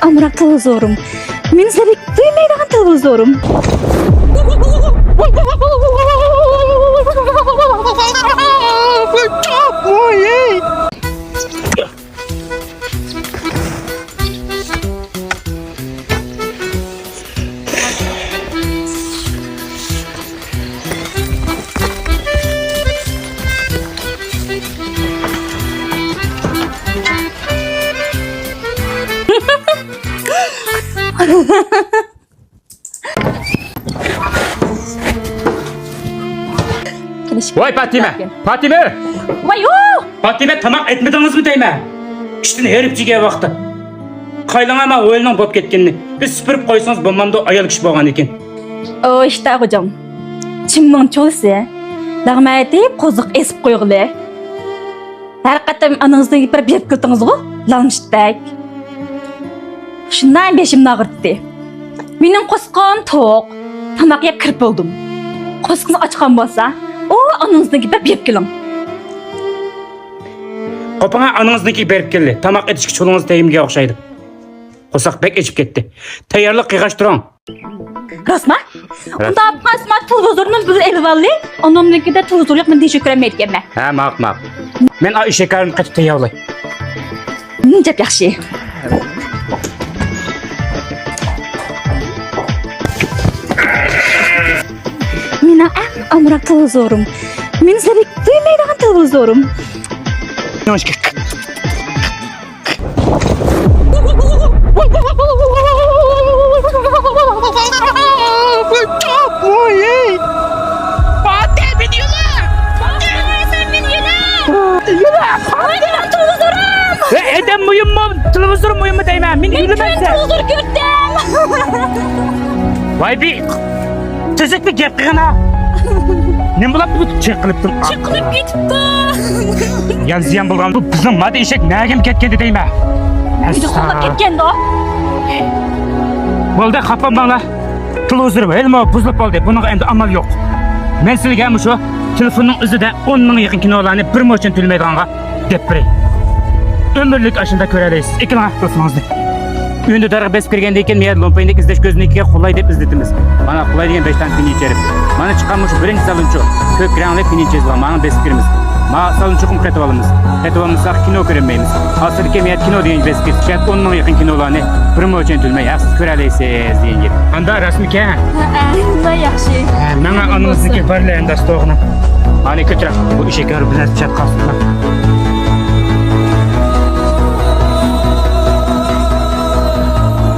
amrak televizorum. Men sizlarga duymaydigan televizorum. Vay Fatime! Fatime! Vay o! Fatime tamak etmediniz mi deyme? İşte herif cige vakti. Kaylangama o'yilning bo'lib ketganini. Biz süpürüp qo'ysangiz bo'lmamda ayol kishi bo'lgan ekan. O işte hocam. Çimmin çoğusu. Lağmayeti qoziq esip qo'yg'ili. Her qatam ananızdan bir berib keltiniz o. Lanıştak. Şundan beşim ağrıttı. Mening qo'sqim to'q. Tamak yeb kirib bo'ldim. Qo'sqingiz ochgan bo'lsa, o ananızdaki bir berib keling. Qopana ananızdaki berib keldi. Tamak etishki cho'lingiz tayimga o'xshaydi. Qo'saq bek echib ketdi. Tayyorlik qiygash turing. Rostmi? Unda asma televizorni biz elvalli. Onamnikida televizor yo'q, men teşekkür etmayapman. Ha, ma'qul. Men o ishekarini qaytib tayyorlay. Necap yaxshi. Mening amrak televizorum. Men sizlarga duymaydigan televizorum. Edem muyum mu? Televizor muyum mu deyme? Min yürümezse. Televizor gördüm. Vay bir. Tezek bir gep kıyın ha. Ne bulap bu çıkılıptın? Çıkılıp gitdi. Yan ziyan bulgan bu bizim madde işek neyim ketkendi deyme. Bir de kollap ketkendi o. Bolda kapam bana. Televizor var. Elma buzlup oldu. Bunun endi amal yok. Men sizga şu telefonun üzerinde 10 ming yaqin kinolarni bir mo'chan tülmeydiğanga dep berey. Ömürlük aşında köreleysiz. İki lan telefonunuzu. Ünlü darığı besip kirgende eken meyad lompayındaki izleş gözünü ikiye kolay dep izletimiz. Bana kolay diyen 5 tane pini içerim. Bana çıkanmış birinci salınço. Kök granlı pini içeriz var. Bana besip kirimiz. Ma salınço kum kretvalımız. Kretvalımızsak kino görünmeyimiz. Asıl ki meyad kino diyen besip kirimiz. Şayet 10 ming yaqin kinolarni bir mo'chan tülmey. Yaxsiz köreleysiz diyen gibi. Anda rasmi ki ha? Bunday yaxshi. Bana anınızdaki barlayan da stoğunu. Hani kötürek. Bu işe görüp biraz çat kalsın.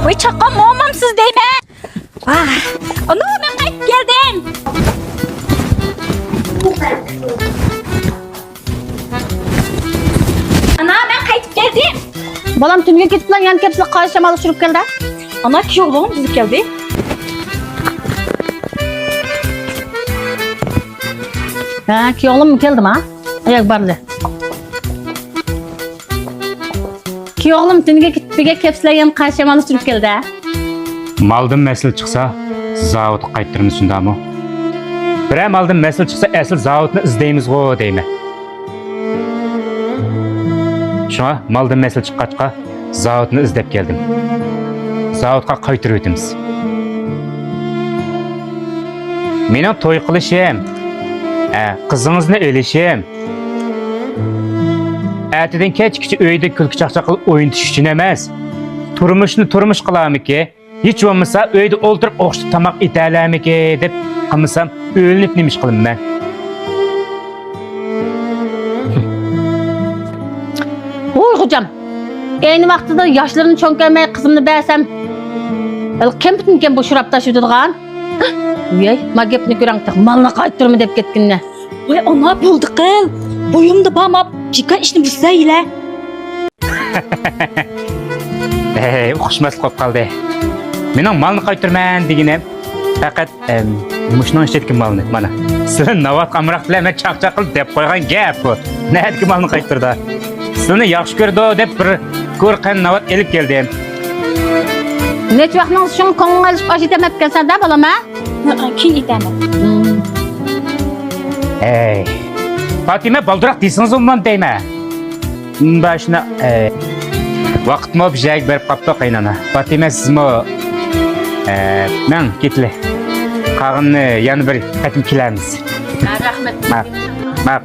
Vay çakam olmamsız deyme. Ah, onu ben kayıp geldim. Ana ben kayıp geldim. Balam tünge ketip lan yan kepsile karşı alıp sürüp geldi. Ana ki oğlum bizi geldi. Ha ki oğlum mu geldim ha? Ayak barlı. Ki oğlum tünge ketip kepsile yan karşı alıp sürüp geldi. Maldan mesul çıksa zavut qaytırımız şunda mı? Bir maldan mesul çıksa asıl zavutni izleyimiz go deyme. Şuna maldan mesul çıkkaçqa zavutni izlep geldim. Zavutqa qaytırıp ötimiz. Mening to'y qilishim, qizingizni o'lishim, ertadan kechgacha uyda kulki chaqchaq qilib o'yin tush uchun emas. Turmushni turmush qilamiki, hech bo'lmasa uyda o'ltirib o'xshab tamoq etalamiki deb qilmasam o'linib nemish qilaman. Oy hocam. Aynı vaqtida yoshlarni cho'nkamay qizimni bersam, kim bitinken bu şurap taşıdığan? Uyay, ma gepni ko'rang, malni qaytırma deb ketkinne. Vay ana buldu qil. Boyumda bamap, pika işni bilsa ile. Uqishmas qolib qoldi. Mening malni qaytirman deganim faqat mushning chetki malni mana. Sizlar navat qamroq bilan chaqchaq qilib deb qo'ygan gap bu. Nahotki malni qaytirdi. Sizlarni yaxshi ko'rdi deb bir ko'rqan navat elib keldim. Neç vaqtning shun ko'ngil olib ajitamabkansan da bolam ha? Keyin aytaman. Fatime baldırak değilsiniz ondan deyme. Başına Vaqt mı bir şey berip kapta kaynana. Fatime siz mi? Ben gitli. Kağınını yanı bir katim kilerimiz. Rahmet. Bak.